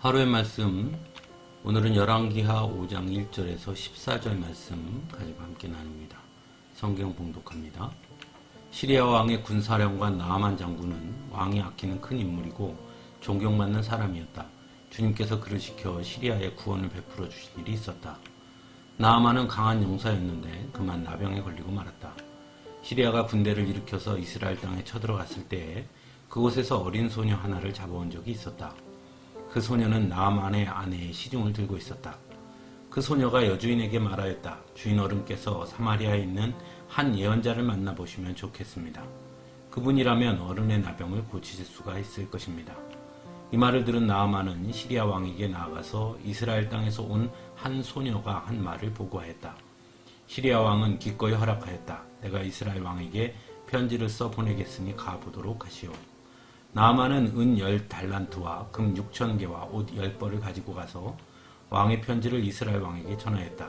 하루의 말씀, 오늘은 열왕기하 5장 1절에서 14절 말씀 가지고 함께 나눕니다. 성경 봉독합니다. 시리아 왕의 군사령관 나아만 장군은 왕이 아끼는 큰 인물이고 존경받는 사람이었다. 주님께서 그를 시켜 시리아에 구원을 베풀어 주신 일이 있었다. 나아만은 강한 용사였는데 그만 나병에 걸리고 말았다. 시리아가 군대를 일으켜서 이스라엘 땅에 쳐들어갔을 때에 그곳에서 어린 소녀 하나를 잡아온 적이 있었다. 그 소녀는 나아만의 아내의 시중을 들고 있었다. 그 소녀가 여주인에게 말하였다. 주인 어른께서 사마리아에 있는 한 예언자를 만나보시면 좋겠습니다. 그분이라면 어른의 나병을 고치실 수가 있을 것입니다. 이 말을 들은 나아만은 시리아 왕에게 나아가서 이스라엘 땅에서 온 한 소녀가 한 말을 보고하였다. 시리아 왕은 기꺼이 허락하였다. 내가 이스라엘 왕에게 편지를 써 보내겠으니 가보도록 하시오. 나아만은 은 10달란트와 금 6,000개와 옷 10벌을 가지고 가서 왕의 편지를 이스라엘 왕에게 전하였다.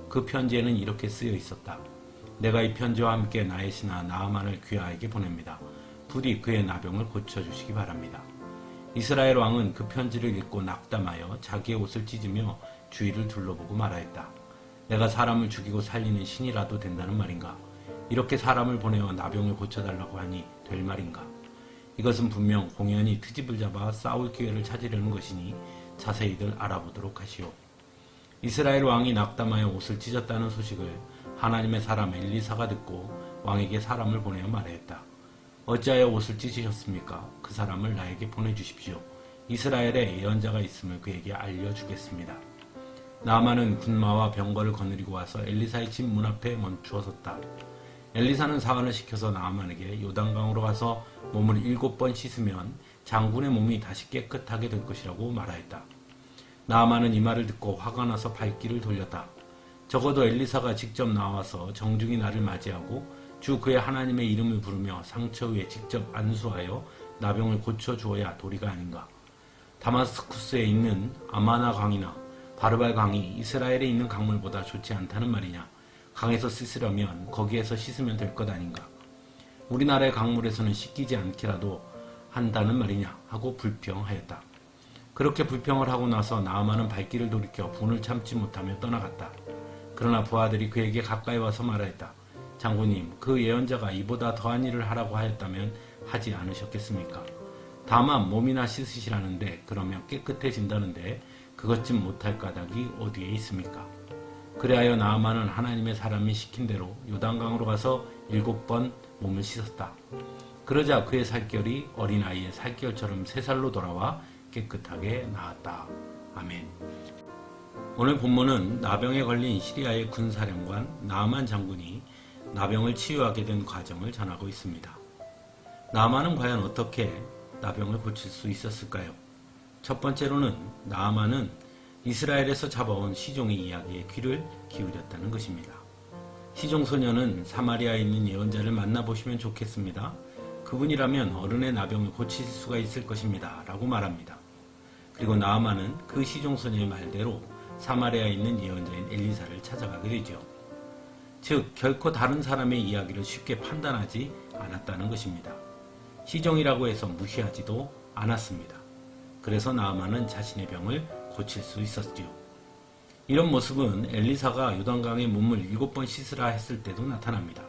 그 편지에는 이렇게 쓰여 있었다. 내가 이 편지와 함께 나의 신하 나아만을 귀하에게 보냅니다. 부디 그의 나병을 고쳐주시기 바랍니다. 이스라엘 왕은 그 편지를 읽고 낙담하여 자기의 옷을 찢으며 주위를 둘러보고 말하였다. 내가 사람을 죽이고 살리는 신이라도 된다는 말인가? 이렇게 사람을 보내어 나병을 고쳐달라고 하니 될 말인가? 이것은 분명 공연히 트집을 잡아 싸울 기회를 찾으려는 것이니 자세히들 알아보도록 하시오. 이스라엘 왕이 낙담하여 옷을 찢었다는 소식을 하나님의 사람 엘리사가 듣고 왕에게 사람을 보내어 말하였다. 어찌하여 옷을 찢으셨습니까? 그 사람을 나에게 보내주십시오. 이스라엘에 예언자가 있음을 그에게 알려주겠습니다. 나아만은 군마와 병거를 거느리고 와서 엘리사의 집 문 앞에 멈추어 섰다. 엘리사는 사관을 시켜서 나아만에게 요단강으로 가서 몸을 7번 씻으면 장군의 몸이 다시 깨끗하게 될 것이라고 말하였다. 나아만은 이 말을 듣고 화가 나서 발길을 돌렸다. 적어도 엘리사가 직접 나와서 정중히 나를 맞이하고 주 그의 하나님의 이름을 부르며 상처 위에 직접 안수하여 나병을 고쳐주어야 도리가 아닌가. 다마스쿠스에 있는 아마나 강이나 바르발 강이 이스라엘에 있는 강물보다 좋지 않다는 말이냐. 강에서 씻으려면 거기에서 씻으면 될 것 아닌가. 우리나라의 강물에서는 씻기지 않기라도 한다는 말이냐 하고 불평하였다. 그렇게 불평을 하고 나서 나아만은 발길을 돌이켜 분을 참지 못하며 떠나갔다. 그러나 부하들이 그에게 가까이 와서 말하였다. 장군님, 그 예언자가 이보다 더한 일을 하라고 하였다면 하지 않으셨겠습니까? 다만 몸이나 씻으시라는데 그러면 깨끗해진다는데 그것 좀 못할 까닭이 어디에 있습니까? 그리하여 나아만은 하나님의 사람이 시킨 대로 요단강으로 가서 7번 몸을 씻었다. 그러자 그의 살결이 어린아이의 살결처럼 새살로 돌아와 깨끗하게 나았다. 아멘. 오늘 본문은 나병에 걸린 시리아의 군사령관 나아만 장군이 나병을 치유하게 된 과정을 전하고 있습니다. 나아만은 과연 어떻게 나병을 고칠 수 있었을까요? 첫 번째로는 나아만은 이스라엘에서 잡아온 시종의 이야기에 귀를 기울였다는 것입니다. 시종 소녀는 사마리아에 있는 예언자를 만나보시면 좋겠습니다. 그분이라면 어른의 나병을 고칠 수가 있을 것입니다. 라고 말합니다. 그리고 나아만은 그 시종 소녀의 말대로 사마리아에 있는 예언자인 엘리사를 찾아가게 되죠. 즉 결코 다른 사람의 이야기를 쉽게 판단하지 않았다는 것입니다. 시종이라고 해서 무시하지도 않았습니다. 그래서 나아만은 자신의 병을 고칠 수 있었지요. 이런 모습은 엘리사가 요단강에 몸을 7번 씻으라 했을 때도 나타납니다.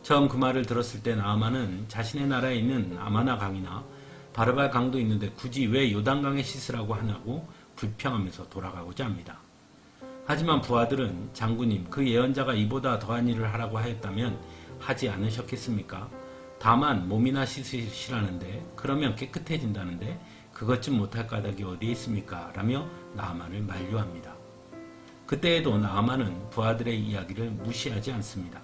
처음 그 말을 들었을 때 나아만은 자신의 나라에 있는 아마나 강이나 바르발 강도 있는데 굳이 왜 요단강에 씻으라고 하냐고 불평하면서 돌아가고자 합니다. 하지만 부하들은 장군님, 그 예언자가 이보다 더한 일을 하라고 하였다면 하지 않으셨겠습니까? 다만 몸이나 씻으시라는데 그러면 깨끗해진다는데 그것 좀 못할 까닭이 어디에 있습니까? 라며 나아만을 만류합니다. 그때에도 나아만은 부하들의 이야기를 무시하지 않습니다.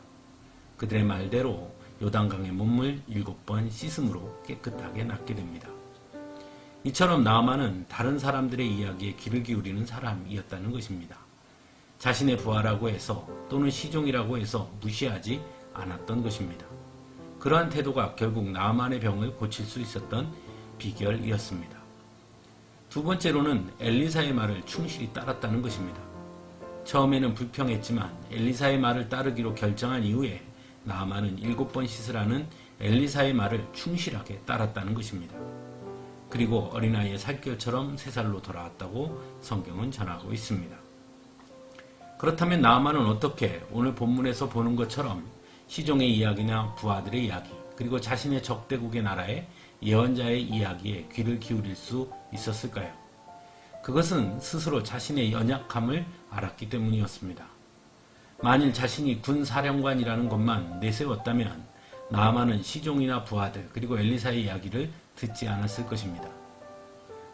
그들의 말대로 요단강의 몸을 7번 씻음으로 깨끗하게 낫게 됩니다. 이처럼 나아만은 다른 사람들의 이야기에 귀를 기울이는 사람이었다는 것입니다. 자신의 부하라고 해서 또는 시종이라고 해서 무시하지 않았던 것입니다. 그러한 태도가 결국 나아만의 병을 고칠 수 있었던 비결이었습니다. 두 번째로는 엘리사의 말을 충실히 따랐다는 것입니다. 처음에는 불평했지만 엘리사의 말을 따르기로 결정한 이후에 나아만은 7번 씻으라는 엘리사의 말을 충실하게 따랐다는 것입니다. 그리고 어린아이의 살결처럼 새 살로 돌아왔다고 성경은 전하고 있습니다. 그렇다면 나아만은 어떻게 오늘 본문에서 보는 것처럼 시종의 이야기나 부하들의 이야기, 그리고 자신의 적대국의 나라의 예언자의 이야기에 귀를 기울일 수 있었을까요? 그것은 스스로 자신의 연약함을 알았기 때문이었습니다. 만일 자신이 군사령관이라는 것만 내세웠다면 나아만은 시종이나 부하들 그리고 엘리사의 이야기를 듣지 않았을 것입니다.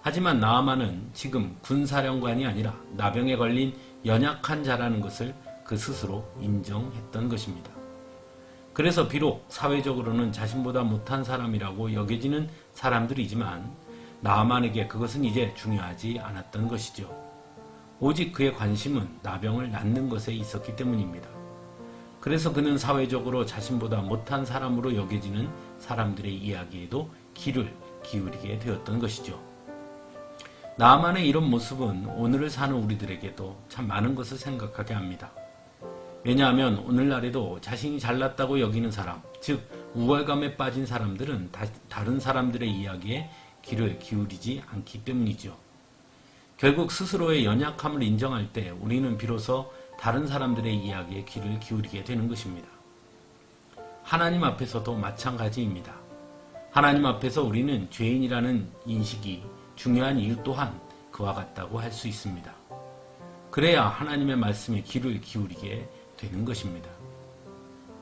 하지만 나아만은 지금 군사령관이 아니라 나병에 걸린 연약한 자라는 것을 그 스스로 인정했던 것입니다. 그래서 비록 사회적으로는 자신보다 못한 사람이라고 여겨지는 사람들이지만 나아만에게 그것은 이제 중요하지 않았던 것이죠. 오직 그의 관심은 나병을 낫는 것에 있었기 때문입니다. 그래서 그는 사회적으로 자신보다 못한 사람으로 여겨지는 사람들의 이야기에도 귀를 기울이게 되었던 것이죠. 나아만의 이런 모습은 오늘을 사는 우리들에게도 참 많은 것을 생각하게 합니다. 왜냐하면 오늘날에도 자신이 잘났다고 여기는 사람, 즉 우월감에 빠진 사람들은 다른 사람들의 이야기에 귀를 기울이지 않기 때문이죠. 결국 스스로의 연약함을 인정할 때 우리는 비로소 다른 사람들의 이야기에 귀를 기울이게 되는 것입니다. 하나님 앞에서도 마찬가지입니다. 하나님 앞에서 우리는 죄인이라는 인식이 중요한 이유 또한 그와 같다고 할 수 있습니다. 그래야 하나님의 말씀에 귀를 기울이게 되는 것입니다.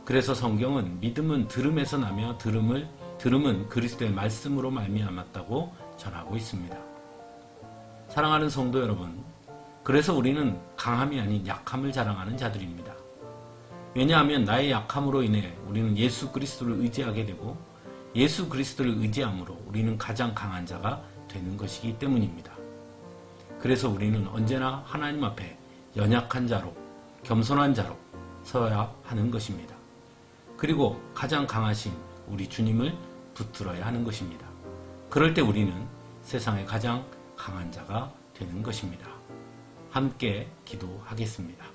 그래서 성경은 믿음은 들음에서 나며 들음은 그리스도의 말씀으로 말미암았다고 전하고 있습니다. 사랑하는 성도 여러분, 그래서 우리는 강함이 아닌 약함을 자랑하는 자들입니다. 왜냐하면 나의 약함으로 인해 우리는 예수 그리스도를 의지하게 되고 예수 그리스도를 의지함으로 우리는 가장 강한 자가 되는 것이기 때문입니다. 그래서 우리는 언제나 하나님 앞에 연약한 자로, 겸손한 자로 서야 하는 것입니다. 그리고 가장 강하신 우리 주님을 붙들어야 하는 것입니다. 그럴 때 우리는 세상의 가장 강한 자가 되는 것입니다. 함께 기도하겠습니다.